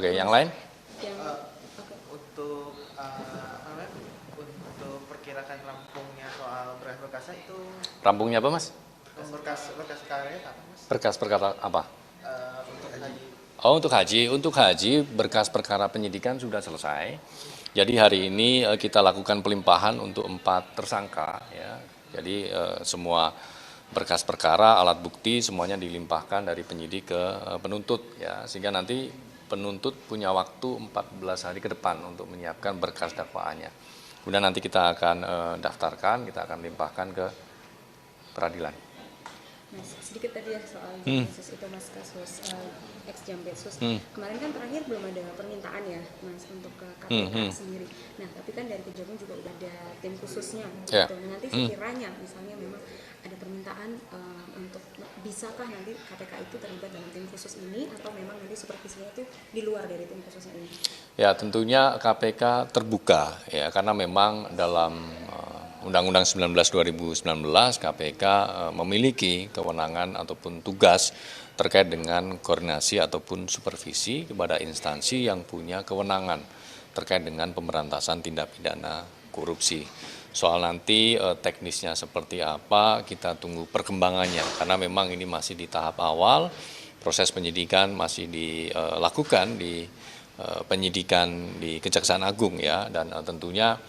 Oke, yang lain? Yang Untuk untuk perkirakan rampungnya soal berkas perkasa itu Rampungnya apa, Mas? berkas karya apa, Mas? Berkas perkara apa? Untuk haji. Oh, untuk haji. Untuk haji, berkas perkara penyidikan sudah selesai. Jadi hari ini kita lakukan pelimpahan untuk 4 tersangka. Ya. Jadi semua berkas perkara, alat bukti semuanya dilimpahkan dari penyidik ke penuntut. Ya. Sehingga nanti penuntut punya waktu 14 hari ke depan untuk menyiapkan berkas dakwaannya. Kemudian nanti kita akan daftarkan, kita akan limpahkan ke peradilan. Mas, sedikit tadi ya soal kasus itu, Mas, kasus ex-Jambetsus. Kemarin kan terakhir belum ada permintaan ya, Mas, untuk ke KPK sendiri. Nah, tapi kan dari Kejagung juga udah ada tim khususnya. Yeah. Gitu. Nah, nanti sekiranya misalnya memang ada permintaan untuk bisakah nanti KPK itu terlibat dalam tim khusus ini atau memang nanti supervisinya itu di luar dari tim khususnya ini? Ya, tentunya KPK terbuka ya karena memang dalam Undang-Undang 19 2019 KPK memiliki kewenangan ataupun tugas terkait dengan koordinasi ataupun supervisi kepada instansi yang punya kewenangan terkait dengan pemberantasan tindak pidana korupsi. Soal nanti teknisnya seperti apa, kita tunggu perkembangannya karena memang ini masih di tahap awal, proses penyidikan masih dilakukan di penyidikan di Kejaksaan Agung ya, dan tentunya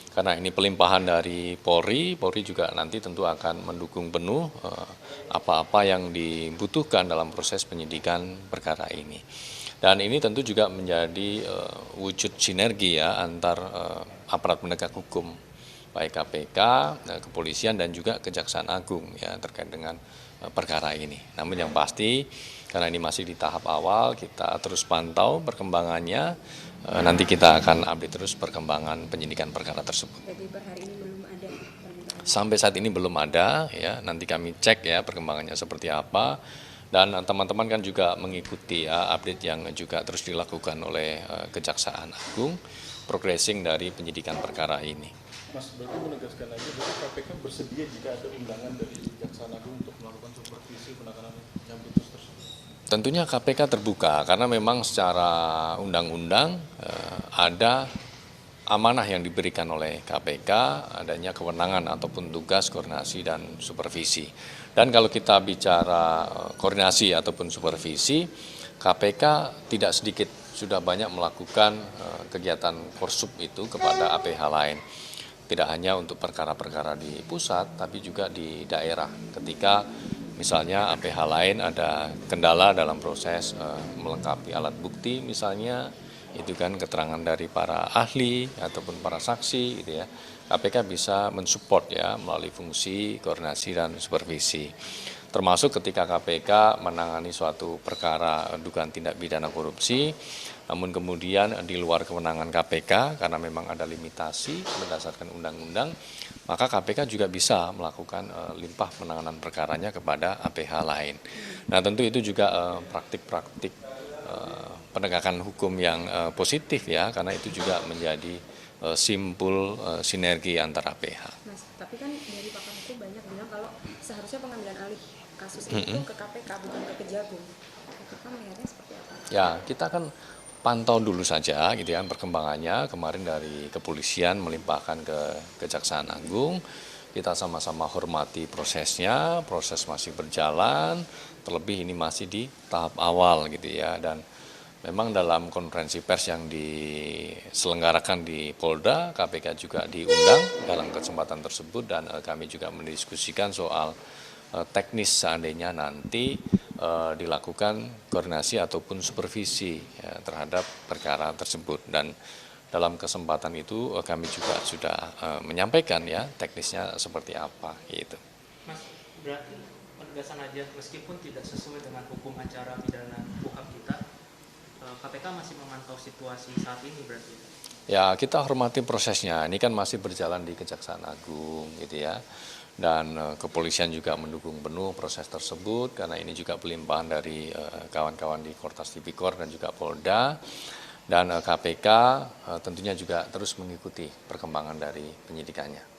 karena ini pelimpahan dari Polri juga nanti tentu akan mendukung penuh apa-apa yang dibutuhkan dalam proses penyidikan perkara ini. Dan ini tentu juga menjadi wujud sinergi ya antar aparat penegak hukum, baik KPK, kepolisian dan juga Kejaksaan Agung ya terkait dengan perkara ini. Namun yang pasti karena ini masih di tahap awal, kita terus pantau perkembangannya. Nanti kita akan update terus perkembangan penyidikan perkara tersebut. Jadi per hari ini belum ada permintaan? Sampai saat ini belum ada, ya. Nanti kami cek ya perkembangannya seperti apa. Dan teman-teman kan juga mengikuti ya update yang juga terus dilakukan oleh Kejaksaan Agung, progressing dari penyidikan perkara ini. Mas, berarti menegaskan lagi, berarti KPK bersedia jika ada undangan dari Kejaksaan Agung untuk melakukan supervisi penanganan Jambetsus tersebut? Tentunya KPK terbuka karena memang secara undang-undang ada amanah yang diberikan oleh KPK, adanya kewenangan ataupun tugas koordinasi dan supervisi. Dan kalau kita bicara koordinasi ataupun supervisi, KPK tidak sedikit sudah banyak melakukan kegiatan korsup itu kepada APH lain. Tidak hanya untuk perkara-perkara di pusat, tapi juga di daerah. Ketika misalnya APH lain ada kendala dalam proses melengkapi alat bukti misalnya, itu kan keterangan dari para ahli ataupun para saksi gitu ya. KPK bisa mensupport ya melalui fungsi koordinasi dan supervisi. Termasuk ketika KPK menangani suatu perkara dugaan tindak pidana korupsi, namun kemudian di luar kewenangan KPK karena memang ada limitasi berdasarkan undang-undang, maka KPK juga bisa melakukan limpah penanganan perkaranya kepada APH lain. Nah tentu itu juga praktik-praktik penegakan hukum yang positif ya, karena itu juga menjadi simpul sinergi antar APH. Mas, tapi kan dari pakar hukum banyak bilang kalau seharusnya pengambilan alih kasus itu ke KPK bukan ke Kejagung. KPK melihatnya seperti apa? Ya, kita kan pantau dulu saja gitu ya perkembangannya. Kemarin dari kepolisian melimpahkan ke Kejaksaan Agung. Kita sama-sama hormati prosesnya, proses masih berjalan, terlebih ini masih di tahap awal gitu ya. Dan memang dalam konferensi pers yang diselenggarakan di Polda, KPK juga diundang dalam kesempatan tersebut dan kami juga mendiskusikan soal teknis seandainya nanti dilakukan koordinasi ataupun supervisi ya, terhadap perkara tersebut. Dan dalam kesempatan itu kami juga sudah menyampaikan ya teknisnya seperti apa gitu. Mas, berarti penegasan aja meskipun tidak sesuai dengan hukum acara pidana KUHP kita, KPK masih memantau situasi saat ini berarti? Ya, kita hormati prosesnya. Ini kan masih berjalan di Kejaksaan Agung gitu ya. Dan kepolisian juga mendukung penuh proses tersebut karena ini juga pelimpahan dari kawan-kawan di Kortas Tipikor dan juga Polda. Dan KPK tentunya juga terus mengikuti perkembangan dari penyidikannya.